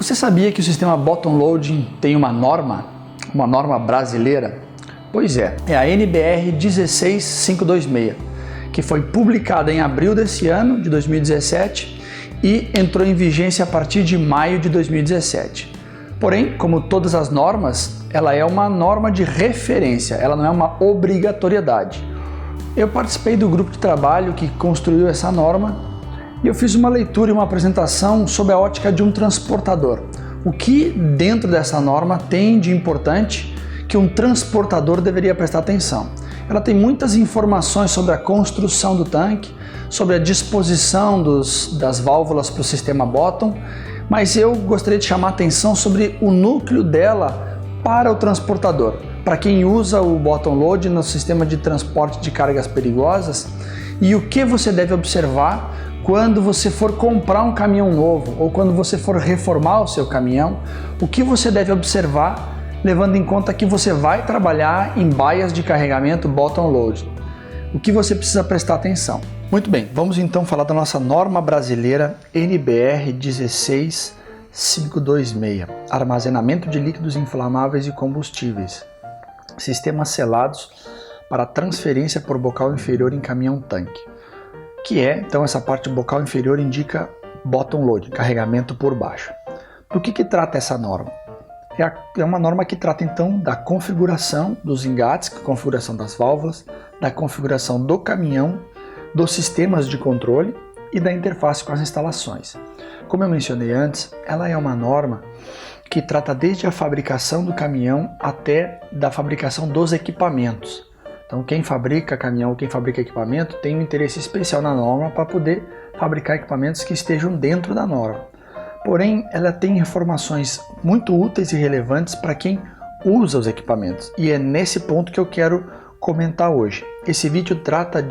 Você sabia que o sistema bottom loading tem uma norma brasileira? Pois é a NBR 16526, que foi publicada em abril desse ano, de 2017, e entrou em vigência a partir de maio de 2017. Porém, como todas as normas, ela é uma norma de referência, ela não é uma obrigatoriedade. Eu participei do grupo de trabalho que construiu essa norma e eu fiz uma leitura e uma apresentação sob a ótica de um transportador. O que dentro dessa norma tem de importante que um transportador deveria prestar atenção? Ela tem muitas informações sobre a construção do tanque, sobre a disposição das válvulas para o sistema bottom, mas eu gostaria de chamar a atenção sobre o núcleo dela para o transportador. Para quem usa o bottom load no sistema de transporte de cargas perigosas, e o que você deve observar quando você for comprar um caminhão novo ou quando você for reformar o seu caminhão, o que você deve observar levando em conta que você vai trabalhar em baias de carregamento bottom load. O que você precisa prestar atenção? Muito bem, vamos então falar da nossa norma brasileira NBR 16526, armazenamento de líquidos inflamáveis e combustíveis, sistemas selados para transferência por bocal inferior em caminhão-tanque. Que é, então, essa parte bocal inferior indica bottom load, carregamento por baixo. Do que trata essa norma? É uma norma que trata, então, da configuração dos engates, configuração das válvulas, da configuração do caminhão, dos sistemas de controle e da interface com as instalações. Como eu mencionei antes, ela é uma norma que trata desde a fabricação do caminhão até da fabricação dos equipamentos. Então, quem fabrica caminhão, quem fabrica equipamento, tem um interesse especial na norma para poder fabricar equipamentos que estejam dentro da norma. Porém, ela tem informações muito úteis e relevantes para quem usa os equipamentos. E é nesse ponto que eu quero comentar hoje. Esse vídeo trata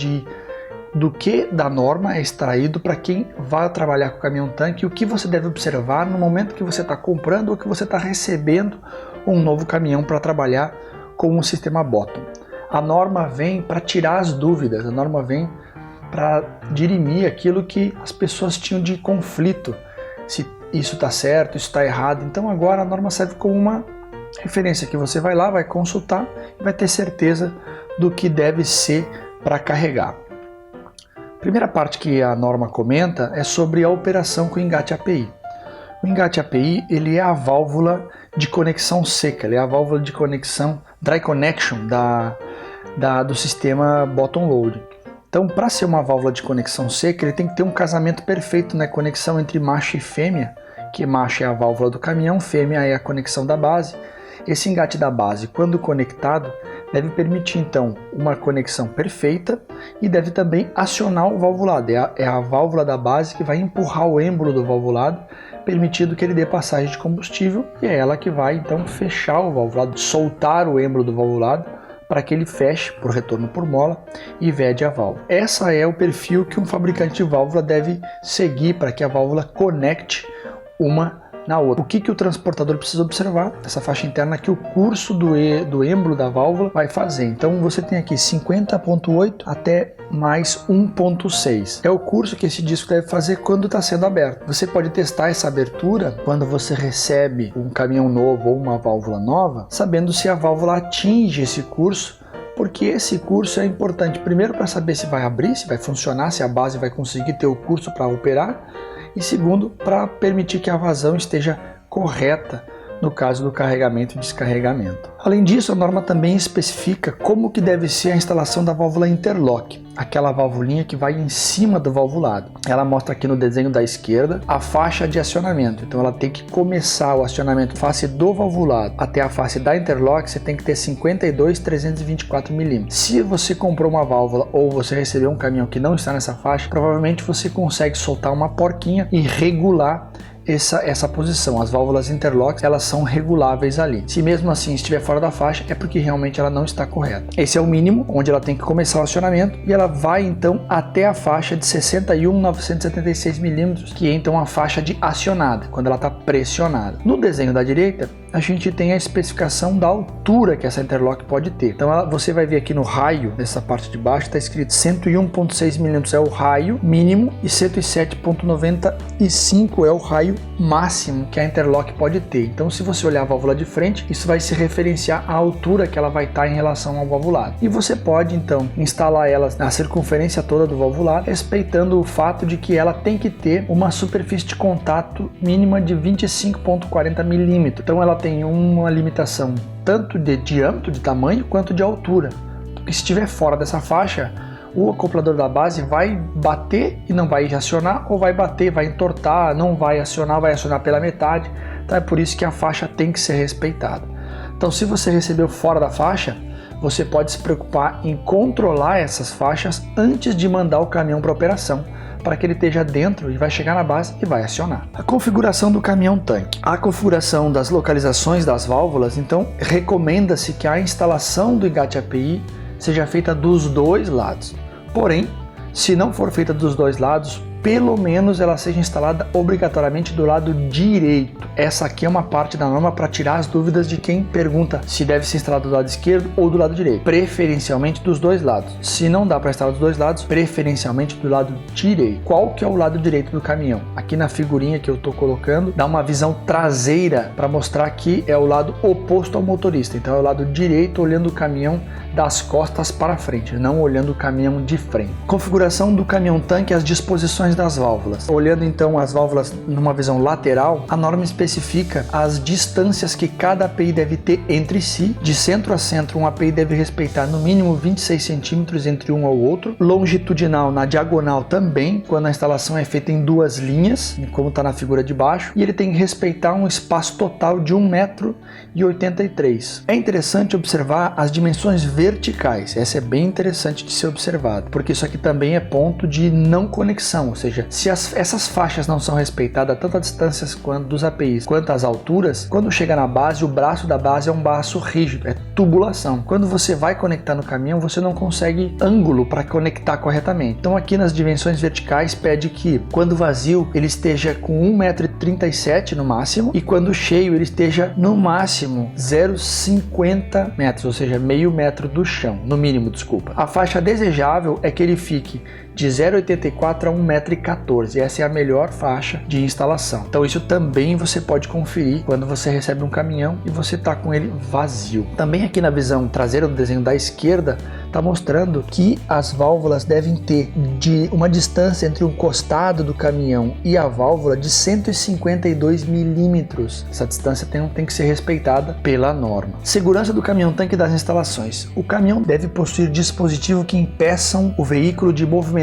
do que da norma é extraído para quem vai trabalhar com o caminhão-tanque e o que você deve observar no momento que você está comprando ou que você está recebendo um novo caminhão para trabalhar com o sistema bottom. A norma vem para tirar as dúvidas, a norma vem para dirimir aquilo que as pessoas tinham de conflito, se isso está certo, isso está errado. Então agora a norma serve como uma referência que você vai lá, vai consultar e vai ter certeza do que deve ser para carregar. A primeira parte que a norma comenta é sobre a operação com o engate API. O engate API ele é a válvula de conexão seca, ele é a válvula de conexão dry connection do sistema bottom load. Então, para ser uma válvula de conexão seca, ele tem que ter um casamento perfeito na conexão entre macho e fêmea, que macho é a válvula do caminhão, fêmea é a conexão da base. Esse engate da base, quando conectado, deve permitir então uma conexão perfeita e deve também acionar o valvulado. É a válvula da base que vai empurrar o êmbolo do valvulado, permitindo que ele dê passagem de combustível, e é ela que vai então fechar o valvulado, soltar o êmbolo do valvulado para que ele feche por retorno por mola e vede a válvula. Essa é o perfil que um fabricante de válvula deve seguir para que a válvula conecte uma na outra. O que o transportador precisa observar? Essa faixa interna que o curso do êmbolo da válvula vai fazer. Então você tem aqui 50.8 até mais 1.6. É o curso que esse disco deve fazer quando está sendo aberto. Você pode testar essa abertura quando você recebe um caminhão novo ou uma válvula nova, sabendo se a válvula atinge esse curso, porque esse curso é importante primeiro para saber se vai abrir, se vai funcionar, se a base vai conseguir ter o curso para operar, e segundo, para permitir que a vazão esteja correta no caso do carregamento e descarregamento. Além disso, a norma também especifica como que deve ser a instalação da válvula interlock, aquela valvulinha que vai em cima do valvulado. Ela mostra aqui no desenho da esquerda a faixa de acionamento, então ela tem que começar o acionamento face do valvulado até a face da interlock, você tem que ter 52/324 mm. Se você comprou uma válvula ou você recebeu um caminhão que não está nessa faixa, provavelmente você consegue soltar uma porquinha e regular essa posição. As válvulas interlocks, elas são reguláveis ali. Se mesmo assim estiver fora da faixa, é porque realmente ela não está correta. Esse é o mínimo, onde ela tem que começar o acionamento, e ela vai então até a faixa de 61/976 mm, que é então a faixa de acionada, quando ela está pressionada. No desenho da direita, a gente tem a especificação da altura que essa interlock pode ter. Então você vai ver aqui no raio, nessa parte de baixo, está escrito 101.6 mm é o raio mínimo e 107.95 é o raio tamanho máximo que a interlock pode ter. Então, se você olhar a válvula de frente, isso vai se referenciar à altura que ela vai estar em relação ao valvulado. E você pode, então, instalar ela na circunferência toda do valvulado, respeitando o fato de que ela tem que ter uma superfície de contato mínima de 25,40 milímetros. Então, ela tem uma limitação tanto de diâmetro, de tamanho, quanto de altura. Porque se estiver fora dessa faixa, o acoplador da base vai bater e não vai acionar, ou vai bater, vai entortar, não vai acionar pela metade. Então é por isso que a faixa tem que ser respeitada. Então, se você recebeu fora da faixa, você pode se preocupar em controlar essas faixas antes de mandar o caminhão para operação, para que ele esteja dentro e vai chegar na base e vai acionar. A configuração do caminhão-tanque. A configuração das localizações das válvulas, então recomenda-se que a instalação do engate API seja feita dos dois lados. Porém, se não for feita dos dois lados, pelo menos ela seja instalada obrigatoriamente do lado direito. Essa aqui é uma parte da norma para tirar as dúvidas de quem pergunta se deve ser instalado do lado esquerdo ou do lado direito. Preferencialmente dos dois lados. Se não dá para instalar dos dois lados, preferencialmente do lado direito. Qual que é o lado direito do caminhão? Aqui na figurinha que eu estou colocando, dá uma visão traseira para mostrar que é o lado oposto ao motorista. Então é o lado direito olhando o caminhão das costas para frente, não olhando o caminhão de frente. Configuração do caminhão-tanque e as disposições das válvulas. Olhando então as válvulas numa visão lateral, a norma especifica as distâncias que cada API deve ter entre si. De centro a centro, um API deve respeitar no mínimo 26 centímetros entre um ao outro. Longitudinal na diagonal também, quando a instalação é feita em duas linhas, como está na figura de baixo. E ele tem que respeitar um espaço total de 1,83 m. É interessante observar as dimensões verticais. Essa é bem interessante de ser observado, porque isso aqui também é ponto de não conexão, ou seja, se essas faixas não são respeitadas, tanto as distâncias dos APIs quanto as alturas, quando chega na base, o braço da base é um braço rígido, é tubulação. Quando você vai conectar no caminhão, você não consegue ângulo para conectar corretamente. Então aqui nas dimensões verticais pede que quando vazio ele esteja com 1,37 m no máximo, e quando cheio ele esteja no máximo 0,50 metros, ou seja, meio metro do chão, no mínimo, desculpa. A faixa desejável é que ele fique de 0,84 a 1,14 m. Essa é a melhor faixa de instalação. Então isso também você pode conferir quando você recebe um caminhão e você está com ele vazio. Também aqui na visão traseira do desenho da esquerda está mostrando que as válvulas devem ter de uma distância entre o costado do caminhão e a válvula de 152 milímetros. Essa distância tem que ser respeitada pela norma. Segurança do caminhão-tanque das instalações. O caminhão deve possuir dispositivos que impeçam o veículo de movimentar-se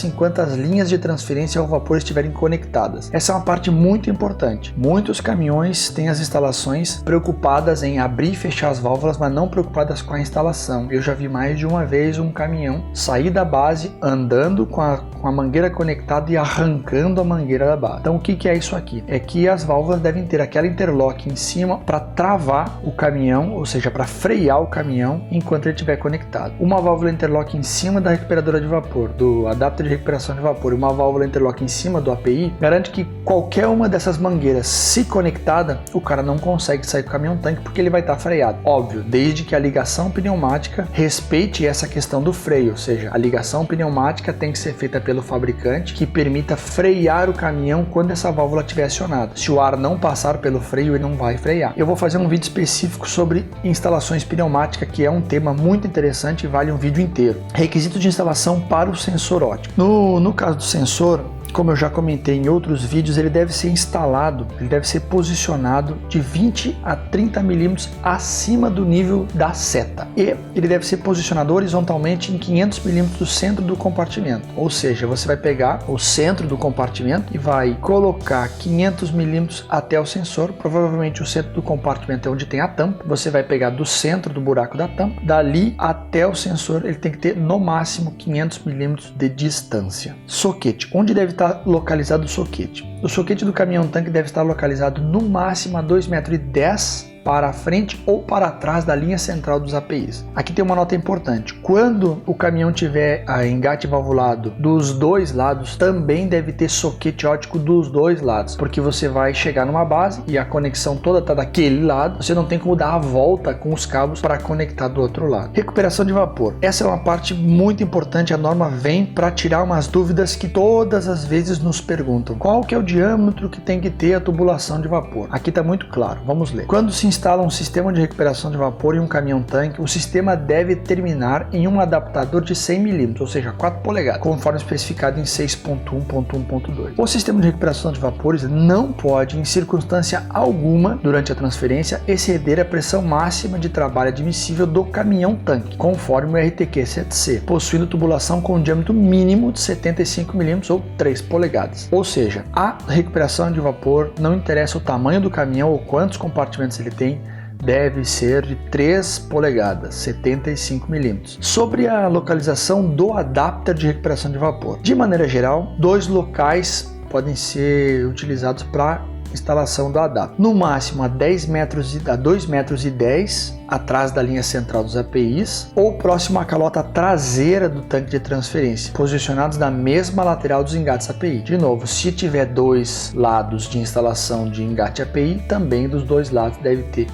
enquanto as linhas de transferência ao vapor estiverem conectadas. Essa é uma parte muito importante. Muitos caminhões têm as instalações preocupadas em abrir e fechar as válvulas, mas não preocupadas com a instalação. Eu já vi mais de uma vez um caminhão sair da base andando com a mangueira conectada e arrancando a mangueira da base. Então o que é isso aqui? É que as válvulas devem ter aquela interlock em cima para travar o caminhão, ou seja, para frear o caminhão enquanto ele estiver conectado. Uma válvula interlock em cima da recuperadora de vapor, do adapter de recuperação de vapor, e uma válvula interlock em cima do API, garante que qualquer uma dessas mangueiras, se conectada, o cara não consegue sair do caminhão-tanque porque ele vai estar freado. Óbvio, desde que a ligação pneumática respeite essa questão do freio, ou seja, a ligação pneumática tem que ser feita pelo fabricante que permita frear o caminhão quando essa válvula estiver acionada. Se o ar não passar pelo freio, ele não vai frear. Eu vou fazer um vídeo específico sobre instalações pneumáticas, que é um tema muito interessante e vale um vídeo inteiro. Requisitos de instalação para o sensor óptico. No caso do sensor, como eu já comentei em outros vídeos, ele deve ser instalado, ele deve ser posicionado de 20 a 30 milímetros acima do nível da seta. E ele deve ser posicionado horizontalmente em 500 milímetros do centro do compartimento. Ou seja, você vai pegar o centro do compartimento e vai colocar 500 milímetros até o sensor. Provavelmente o centro do compartimento é onde tem a tampa. Você vai pegar do centro do buraco da tampa, dali até o sensor ele tem que ter no máximo 500 milímetros de distância. Soquete. Onde deve estar localizado o soquete? O soquete do caminhão-tanque deve estar localizado no máximo a 2,10 m para a frente ou para trás da linha central dos APIs. Aqui tem uma nota importante: quando o caminhão tiver engate valvulado dos dois lados, também deve ter soquete óptico dos dois lados, porque você vai chegar numa base e a conexão toda está daquele lado, você não tem como dar a volta com os cabos para conectar do outro lado. Recuperação de vapor. Essa é uma parte muito importante, a norma vem para tirar umas dúvidas que todas as vezes nos perguntam. Qual que é o diâmetro que tem que ter a tubulação de vapor? Aqui está muito claro, vamos ler. Quando se instala um sistema de recuperação de vapor em um caminhão-tanque, o sistema deve terminar em um adaptador de 100 mm, ou seja, 4 polegadas, conforme especificado em 6.1.1.2. O sistema de recuperação de vapores não pode, em circunstância alguma, durante a transferência, exceder a pressão máxima de trabalho admissível do caminhão-tanque, conforme o RTQ 7C, possuindo tubulação com um diâmetro mínimo de 75 mm ou 3 polegadas. Ou seja, a recuperação de vapor, não interessa o tamanho do caminhão ou quantos compartimentos ele tem, deve ser de 3 polegadas, 75 mm. Sobre a localização do adapter de recuperação de vapor. De maneira geral, 2 locais podem ser utilizados para instalação do adapter. No máximo a 2,10 metros atrás da linha central dos APIs ou próximo à calota traseira do tanque de transferência, posicionados na mesma lateral dos engates API. De novo, se tiver 2 lados de instalação de engate API, também dos 2 lados deve ter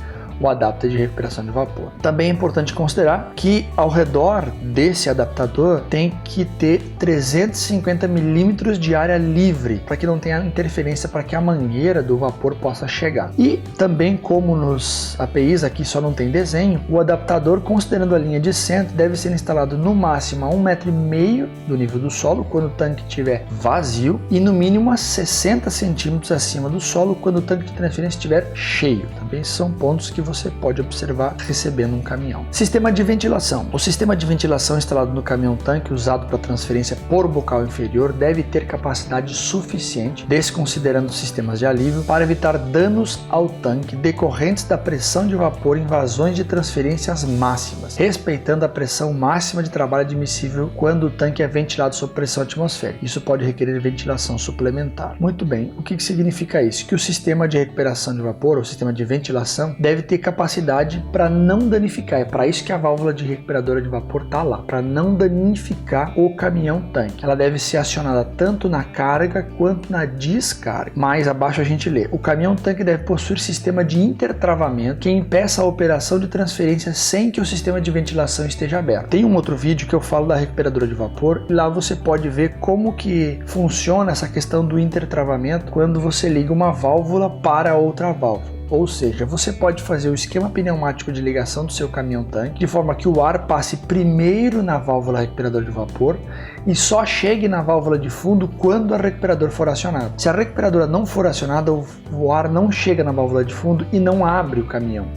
o adapter de recuperação de vapor. Também é importante considerar que ao redor desse adaptador tem que ter 350 mm de área livre para que não tenha interferência, para que a mangueira do vapor possa chegar. E também, como nos APIs aqui só não tem desenho, o adaptador, considerando a linha de centro, deve ser instalado no máximo a 1,5 m do nível do solo quando o tanque estiver vazio e no mínimo a 60 centímetros acima do solo quando o tanque de transferência estiver cheio. Também são pontos que você pode observar recebendo um caminhão. Sistema de ventilação. O sistema de ventilação instalado no caminhão-tanque usado para transferência por bocal inferior deve ter capacidade suficiente, desconsiderando sistemas de alívio, para evitar danos ao tanque decorrentes da pressão de vapor em vazões de transferências máximas, respeitando a pressão máxima de trabalho admissível quando o tanque é ventilado sob pressão atmosférica. Isso pode requerer ventilação suplementar. Muito bem, o que significa isso? Que o sistema de recuperação de vapor, ou sistema de ventilação, deve ter capacidade para não danificar. É para isso que a válvula de recuperadora de vapor está lá, para não danificar o caminhão-tanque. Ela deve ser acionada tanto na carga quanto na descarga. Mais abaixo a gente lê: o caminhão-tanque deve possuir sistema de intertravamento que impeça a operação de transferência sem que o sistema de ventilação esteja aberto. Tem um outro vídeo que eu falo da recuperadora de vapor e lá você pode ver como que funciona essa questão do intertravamento quando você liga uma válvula para outra válvula. Ou seja, você pode fazer o esquema pneumático de ligação do seu caminhão-tanque de forma que o ar passe primeiro na válvula recuperadora de vapor e só chegue na válvula de fundo quando a recuperadora for acionada. Se a recuperadora não for acionada, o ar não chega na válvula de fundo e não abre o caminhão.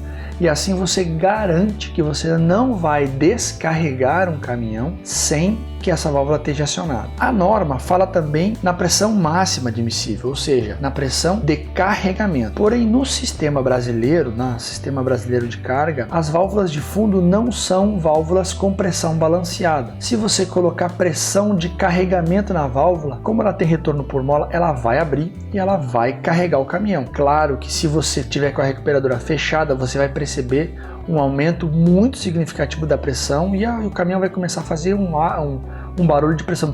E assim você garante que você não vai descarregar um caminhão sem que essa válvula esteja acionada. A norma fala também na pressão máxima admissível, ou seja, na pressão de carregamento. Porém, no sistema brasileiro de carga, as válvulas de fundo não são válvulas com pressão balanceada. Se você colocar pressão de carregamento na válvula, como ela tem retorno por mola, ela vai abrir e ela vai carregar o caminhão. Claro que se você tiver com a recuperadora fechada, você vai perceber um aumento muito significativo da pressão e o caminhão vai começar a fazer um barulho de pressão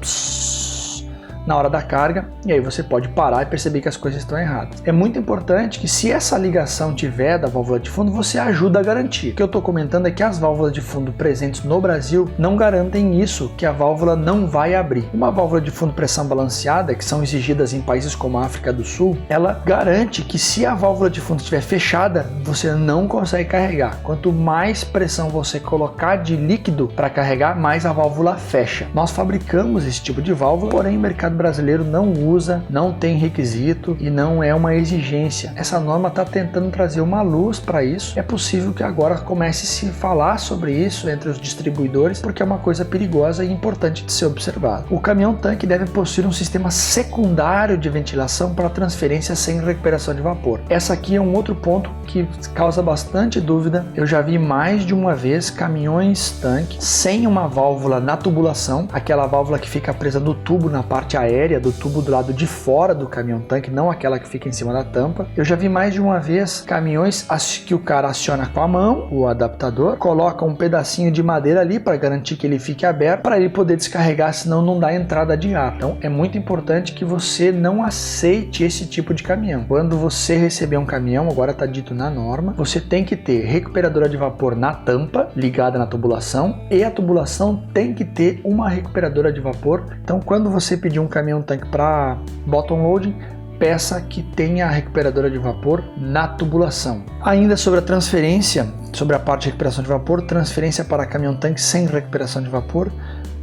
na hora da carga, e aí você pode parar e perceber que as coisas estão erradas. É muito importante que, se essa ligação tiver da válvula de fundo, você ajuda a garantir. O que eu estou comentando é que as válvulas de fundo presentes no Brasil não garantem isso, que a válvula não vai abrir. Uma válvula de fundo pressão balanceada, que são exigidas em países como a África do Sul, ela garante que, se a válvula de fundo estiver fechada, você não consegue carregar. Quanto mais pressão você colocar de líquido para carregar, mais a válvula fecha. Nós fabricamos esse tipo de válvula, porém o mercado brasileiro não usa, não tem requisito e não é uma exigência. Essa norma está tentando trazer uma luz para isso. É possível que agora comece a se falar sobre isso entre os distribuidores, porque é uma coisa perigosa e importante de ser observado. O caminhão-tanque deve possuir um sistema secundário de ventilação para transferência sem recuperação de vapor. Essa aqui é um outro ponto que causa bastante dúvida. Eu já vi mais de uma vez caminhões tanque sem uma válvula na tubulação, aquela válvula que fica presa no tubo, na parte aérea do tubo do lado de fora do caminhão tanque, não aquela que fica em cima da tampa. Eu já vi mais de uma vez caminhões que o cara aciona com a mão, o adaptador, coloca um pedacinho de madeira ali para garantir que ele fique aberto, para ele poder descarregar, senão não dá entrada de ar. Então é muito importante que você não aceite esse tipo de caminhão. Quando você receber um caminhão, agora está dito na norma, você tem que ter recuperadora de vapor na tampa, ligada na tubulação, e a tubulação tem que ter uma recuperadora de vapor. Então quando você pedir um caminhão tanque para bottom loading, peça que tenha a recuperadora de vapor na tubulação. Ainda sobre a transferência, sobre a parte de recuperação de vapor, transferência para caminhão tanque sem recuperação de vapor,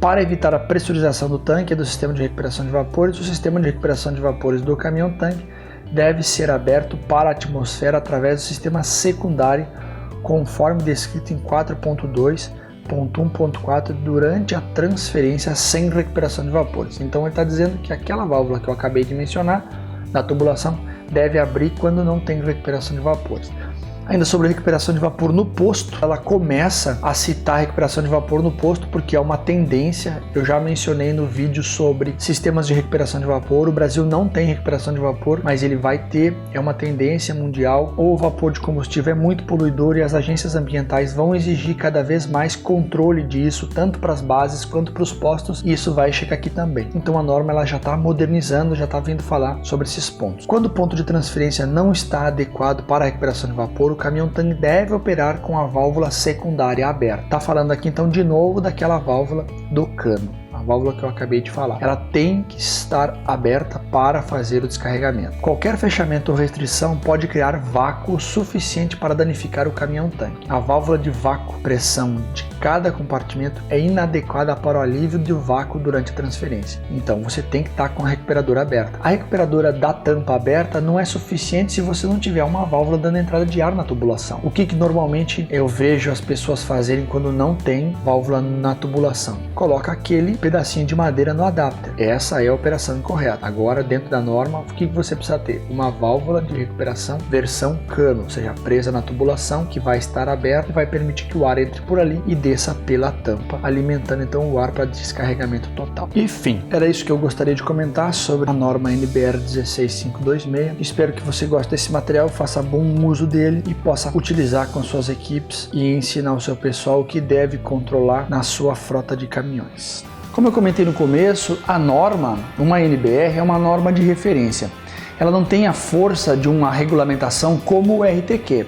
para evitar a pressurização do tanque e do sistema de recuperação de vapores. O sistema de recuperação de vapores do caminhão tanque deve ser aberto para a atmosfera através do sistema secundário, conforme descrito em 4.2.1.4 durante a transferência sem recuperação de vapores. Então ele está dizendo que aquela válvula que eu acabei de mencionar na tubulação deve abrir quando não tem recuperação de vapores. Ainda sobre a recuperação de vapor no posto, ela começa a citar a recuperação de vapor no posto porque é uma tendência. Eu já mencionei no vídeo sobre sistemas de recuperação de vapor. O Brasil não tem recuperação de vapor, mas ele vai ter, é uma tendência mundial. O vapor de combustível é muito poluidor e as agências ambientais vão exigir cada vez mais controle disso, tanto para as bases quanto para os postos, e isso vai chegar aqui também. Então a norma ela já está modernizando, já está vindo falar sobre esses pontos. Quando o ponto de transferência não está adequado para a recuperação de vapor, o caminhão tanque deve operar com a válvula secundária aberta. Tá falando aqui então de novo daquela válvula do cano, a válvula que eu acabei de falar. Ela tem que estar aberta para fazer o descarregamento. Qualquer fechamento ou restrição pode criar vácuo suficiente para danificar o caminhão tanque. A válvula de vácuo pressão de cada compartimento é inadequada para o alívio do vácuo durante a transferência. Então você tem que estar com a recuperadora aberta. A recuperadora da tampa aberta não é suficiente se você não tiver uma válvula dando entrada de ar na tubulação. O que normalmente eu vejo as pessoas fazerem quando não tem válvula na tubulação? Coloca aquele pedacinho de madeira no adapter. Essa é a operação incorreta. Agora, dentro da norma, o que você precisa ter? Uma válvula de recuperação versão cano, ou seja, presa na tubulação, que vai estar aberta e vai permitir que o ar entre por ali e desça pela tampa, alimentando então o ar para descarregamento total. Enfim, era isso que eu gostaria de comentar sobre a norma NBR 16526. Espero que você goste desse material, faça bom uso dele e possa utilizar com suas equipes e ensinar o seu pessoal o que deve controlar na sua frota de caminhões. Como eu comentei no começo, a norma, uma NBR, é uma norma de referência. Ela não tem a força de uma regulamentação como o RTQ.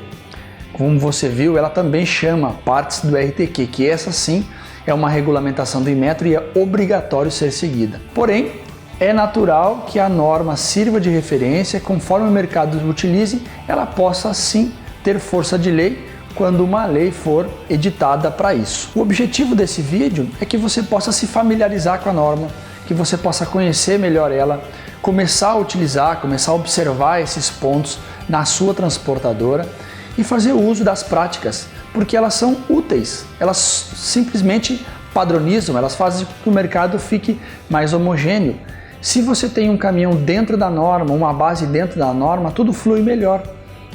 Como você viu, ela também chama partes do RTQ, que essa sim é uma regulamentação do Inmetro e é obrigatório ser seguida. Porém, é natural que a norma sirva de referência, conforme o mercado utilize, ela possa sim ter força de lei quando uma lei for editada para isso. O objetivo desse vídeo é que você possa se familiarizar com a norma, que você possa conhecer melhor ela, começar a utilizar, começar a observar esses pontos na sua transportadora e fazer o uso das práticas, porque elas são úteis, elas simplesmente padronizam, elas fazem com que o mercado fique mais homogêneo. Se você tem um caminhão dentro da norma, uma base dentro da norma, tudo flui melhor.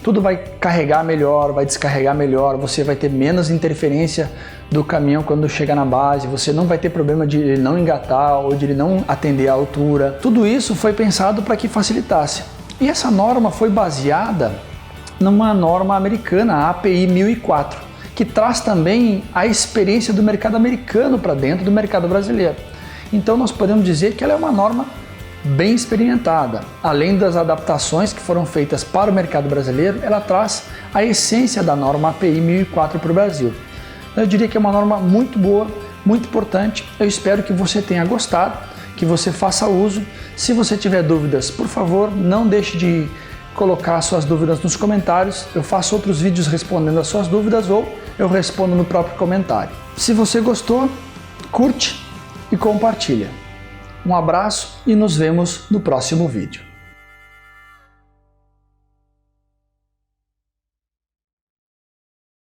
Tudo vai carregar melhor, vai descarregar melhor, você vai ter menos interferência do caminhão quando chega na base, você não vai ter problema de ele não engatar ou de ele não atender a altura. Tudo isso foi pensado para que facilitasse. E essa norma foi baseada numa norma americana, a API 1004, que traz também a experiência do mercado americano para dentro do mercado brasileiro. Então nós podemos dizer que ela é uma norma bem experimentada. Além das adaptações que foram feitas para o mercado brasileiro, ela traz a essência da norma API 1004 para o Brasil. Eu diria que é uma norma muito boa, muito importante. Eu espero que você tenha gostado, que você faça uso. Se você tiver dúvidas, por favor, não deixe de colocar suas dúvidas nos comentários. Eu faço outros vídeos respondendo as suas dúvidas ou eu respondo no próprio comentário. Se você gostou, curte e compartilha. Um abraço e nos vemos no próximo vídeo.